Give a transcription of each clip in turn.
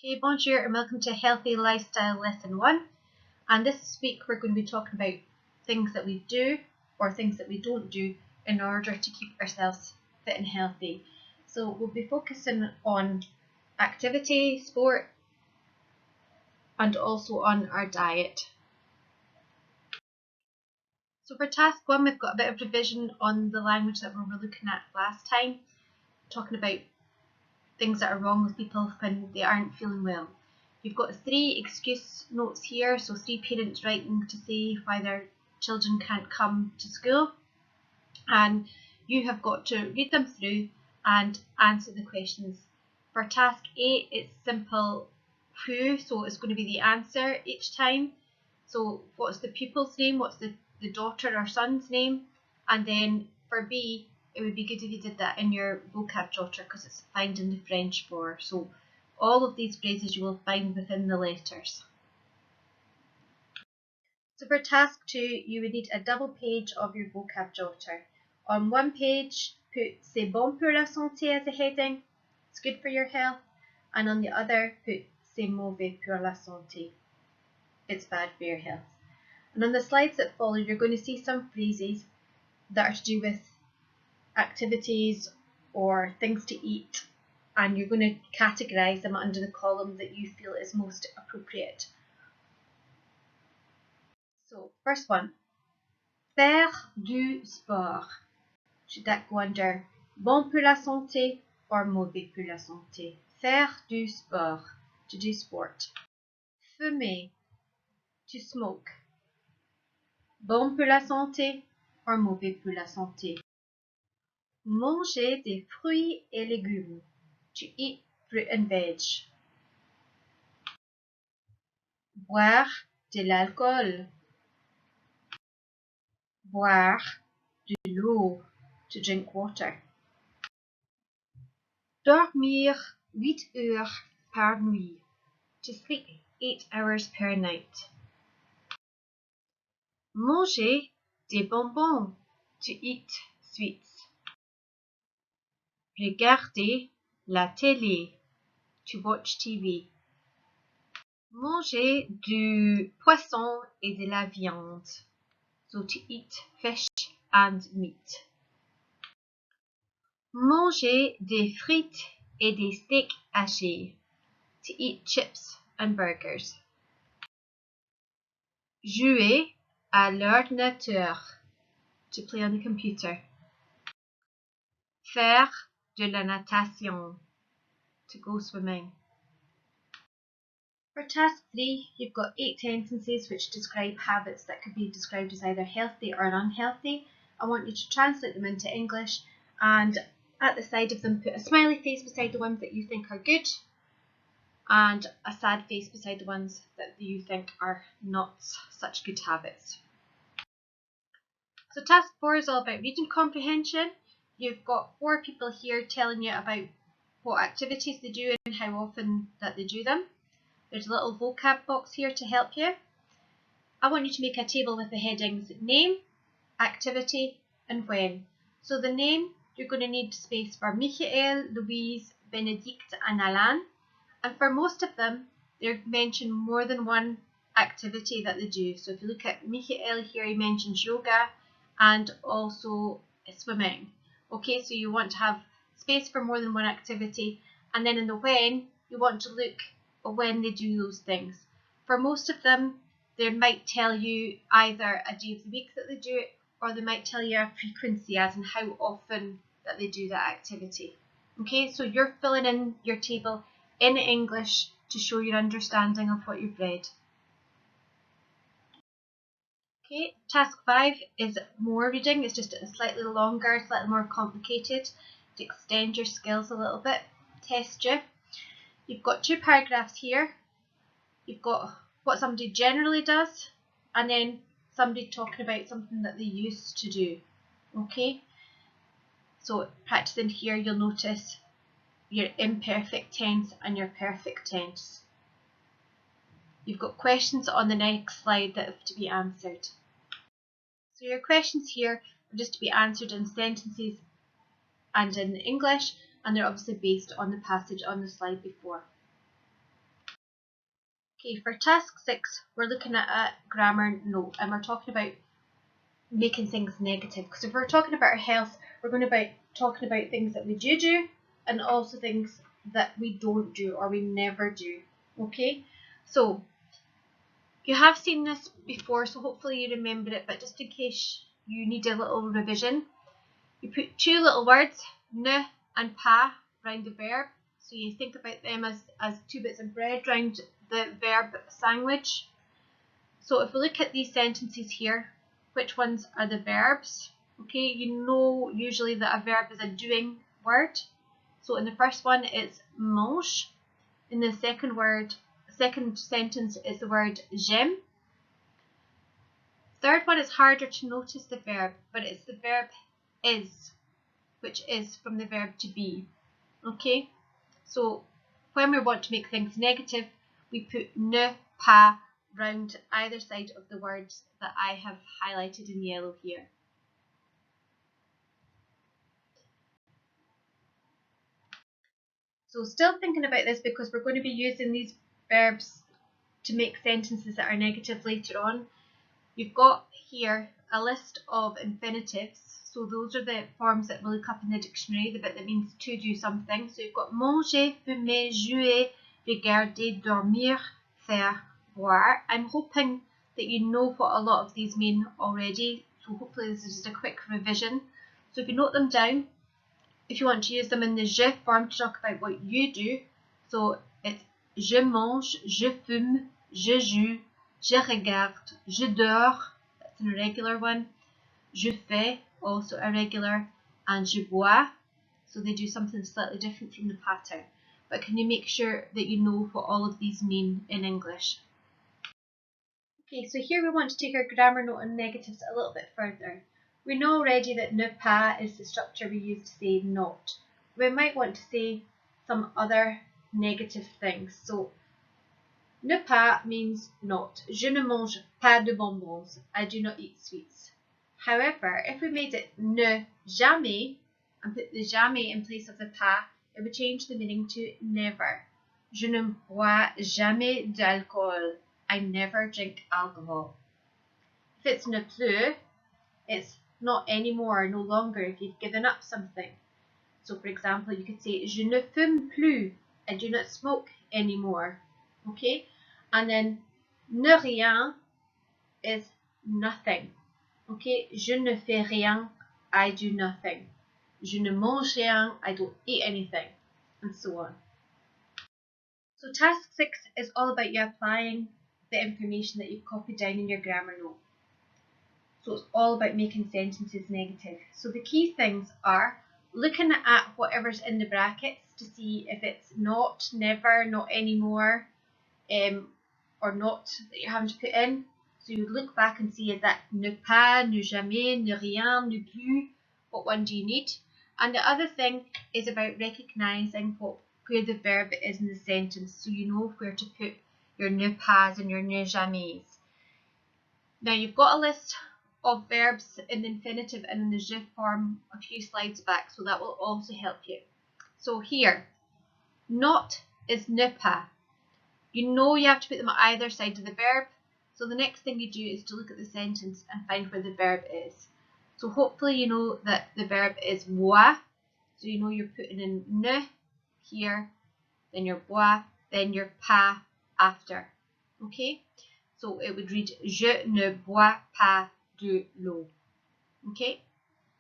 Okay, bonjour and welcome to Healthy Lifestyle Lesson 1. And this week we're going to be talking about things that we do or things that we don't do in order to keep ourselves fit and healthy. So we'll be focusing on activity, sport, and also on our diet. So for task 1, we've got a bit of revision on the language that we were looking at last time, talking about things that are wrong with people when they aren't feeling well. You've got 3 excuse notes here, so 3 parents writing to say why their children can't come to school, and you have got to read them through and answer the questions. For task 8, it's simple who, so it's going to be the answer each time. So what's the pupil's name, what's the daughter or son's name, and then for B, it would be good if you did that in your vocab jotter because it's finding the French for. So all of these phrases you will find within the letters. So for task 2, you would need a double page of your vocab jotter. On one page, put c'est bon pour la santé as a heading, it's good for your health, and on the other, put c'est mauvais pour la santé, it's bad for your health. And on the slides that follow, you're going to see some phrases that are to do with activities or things to eat, and you're going to categorise them under the column that you feel is most appropriate. So, first one, faire du sport. Should that go under bon pour la santé or mauvais pour la santé? Faire du sport, to do sport. Fumer, to smoke. Bon pour la santé or mauvais pour la santé? Manger des fruits et légumes, to eat fruit and veg. Boire de l'alcool. Boire de l'eau, to drink water. Dormir 8 heures par nuit, to sleep 8 hours per night. Manger des bonbons, to eat sweets. Regarder la télé, to watch TV. Manger du poisson et de la viande, so to eat fish and meat. Manger des frites et des steaks hachés, to eat chips and burgers. Jouer à l'ordinateur, to play on the computer. Faire de la natation, to go swimming. For task 3, you've got 8 sentences which describe habits that could be described as either healthy or unhealthy. I want you to translate them into English, and at the side of them put a smiley face beside the ones that you think are good and a sad face beside the ones that you think are not such good habits. So task 4 is all about reading comprehension. You've got 4 people here telling you about what activities they do and how often that they do them. There's a little vocab box here to help you. I want you to make a table with the headings name, activity, and when. So the name, you're going to need space for Michael, Louise, Benedict, and Alain. And for most of them, they mention more than one activity that they do. So if you look at Michael here, he mentions yoga and also swimming. Okay, so you want to have space for more than one activity. And then in the when, you want to look at when they do those things. For most of them, they might tell you either a day of the week that they do it, or they might tell you a frequency as in how often that they do that activity. Okay, so you're filling in your table in English to show your understanding of what you've read. Okay, task 5 is more reading. It's just slightly longer, slightly more complicated to extend your skills a little bit, test you. You've got 2 paragraphs here. You've got what somebody generally does, and then somebody talking about something that they used to do. Okay, so practicing here, you'll notice your imperfect tense and your perfect tense. You've got questions on the next slide that have to be answered. So your questions here are just to be answered in sentences and in English, and they're obviously based on the passage on the slide before. Okay, for task 6, we're looking at a grammar note and we're talking about making things negative. Because if we're talking about our health, we're going to be talking about things that we do and also things that we don't do or we never do. Okay, so you have seen this before, so hopefully you remember it, but just in case you need a little revision, you put two little words, ne and pa, round the verb. So you think about them as two bits of bread round the verb sandwich. So if we look at these sentences here, which ones are the verbs? Okay, you know usually that a verb is a doing word. So in the first one it's mange. In the second sentence is the word j'aime. Third one is harder to notice the verb, but it's the verb is, which is from the verb to be. Okay, so when we want to make things negative, we put ne, pas round either side of the words that I have highlighted in yellow here. So still thinking about this because we're going to be using these verbs to make sentences that are negative later on. You've got here a list of infinitives. So those are the forms that we look up in the dictionary, the bit that means to do something. So you've got manger, fumer, jouer, regarder, dormir, faire, boire. I'm hoping that you know what a lot of these mean already. So hopefully this is just a quick revision. So if you note them down, if you want to use them in the je form to talk about what you do, so it's je mange, je fume, je joue, je regarde, je dors, that's an irregular one, je fais, also irregular, and je bois, so they do something slightly different from the pattern. But can you make sure that you know what all of these mean in English? Okay, so here we want to take our grammar note on negatives a little bit further. We know already that ne pas is the structure we use to say not. We might want to say some other negative things. So ne pas means not. Je ne mange pas de bonbons. I do not eat sweets. However, if we made it ne jamais and put the jamais in place of the pas, it would change the meaning to never. Je ne bois jamais d'alcool. I never drink alcohol. If it's ne plus, it's not anymore, no longer, if you've given up something. So for example, you could say je ne fume plus. I do not smoke anymore. Okay? And then ne rien is nothing. Okay? Je ne fais rien. I do nothing. Je ne mange rien. I don't eat anything. And so on. So task 6 is all about you applying the information that you've copied down in your grammar note. So it's all about making sentences negative. So the key things are looking at whatever's in the brackets to see if it's not, never, not anymore, or not that you're having to put in. So you would look back and see, is that ne pas, ne jamais, ne rien, ne plus, what one do you need? And the other thing is about recognising where the verb is in the sentence, so you know where to put your ne pas and your ne jamais. Now you've got a list of verbs in the infinitive and in the je form a few slides back, so that will also help you. So here, not is ne pas. You know you have to put them at either side of the verb, so the next thing you do is to look at the sentence and find where the verb is. So hopefully you know that the verb is boire, so you know you're putting in ne here, then your boire, then your pas after. Okay? So it would read je ne bois pas de l'eau. Okay?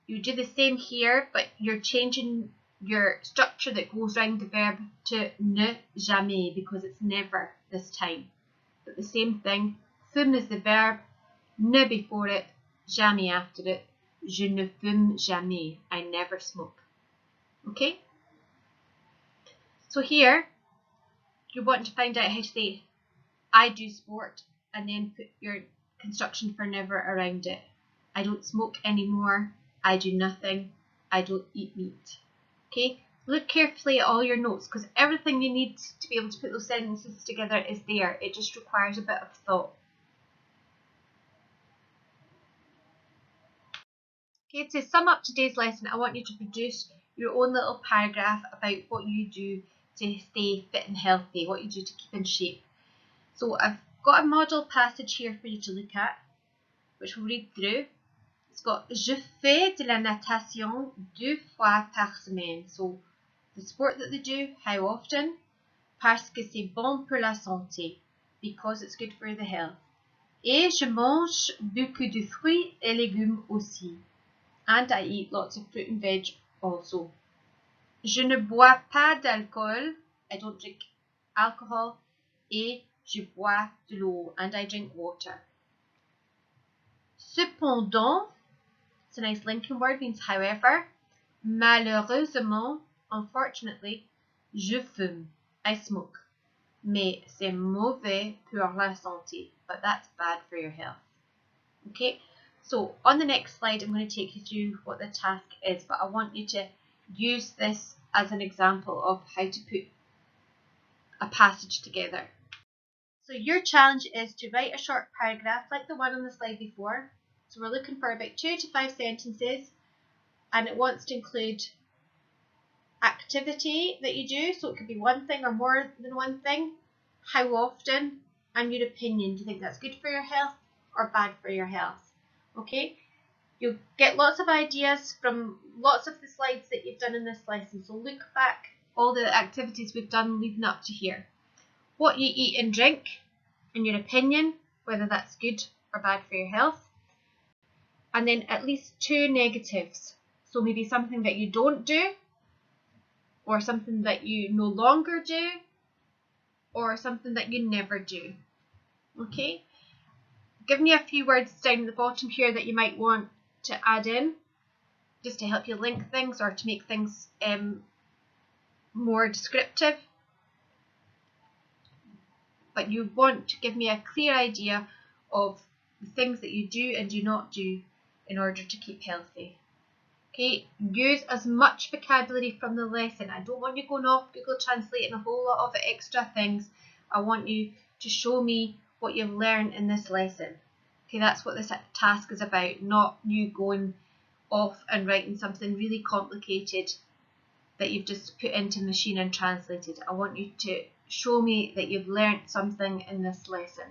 You do the same here, but you're changing your structure that goes around the verb to ne jamais because it's never this time. But the same thing, fume is the verb, ne before it, jamais after it. Je ne fume jamais. I never smoke. Okay? So here, you want to find out how to say I do sport and then put your construction for never around it. I don't smoke anymore. I do nothing. I don't eat meat. Okay? Look carefully at all your notes because everything you need to be able to put those sentences together is there. It just requires a bit of thought. Okay, to sum up today's lesson, I want you to produce your own little paragraph about what you do to stay fit and healthy, what you do to keep in shape. So I've got a model passage here for you to look at, which we'll read through. It's got Je fais de la natation 2 fois par semaine. So the sport that they do, how often? Parce que c'est bon pour la santé, because it's good for the health. Et je mange beaucoup de fruits et légumes aussi. And I eat lots of fruit and veg also. Je ne bois pas d'alcool. I don't drink alcohol. Et je bois de l'eau. And I drink water. Cependant, it's a nice linking word, means however. Malheureusement, unfortunately, je fume. I smoke. Mais c'est mauvais pour la santé. But that's bad for your health. Okay, so on the next slide, I'm going to take you through what the task is, but I want you to use this as an example of how to put a passage together. So your challenge is to write a short paragraph like the one on the slide before. So we're looking for about 2 to 5 sentences, and it wants to include activity that you do, so it could be one thing or more than one thing, how often, and your opinion. Do you think that's good for your health or bad for your health? Okay, you'll get lots of ideas from lots of the slides that you've done in this lesson, so look back all the activities we've done leading up to here. What you eat and drink, and your opinion, whether that's good or bad for your health, and then at least 2 negatives, so maybe something that you don't do, or something that you no longer do, or something that you never do. Okay, give me a few words down at the bottom here that you might want to add in, just to help you link things or to make things more descriptive. But you want to give me a clear idea of the things that you do and do not do in order to keep healthy. Okay, use as much vocabulary from the lesson. I don't want you going off Google Translate and a whole lot of extra things. I want you to show me what you've learned in this lesson. Okay, that's what this task is about, not you going off and writing something really complicated that you've just put into machine and translated. I want you to show me that you've learnt something in this lesson.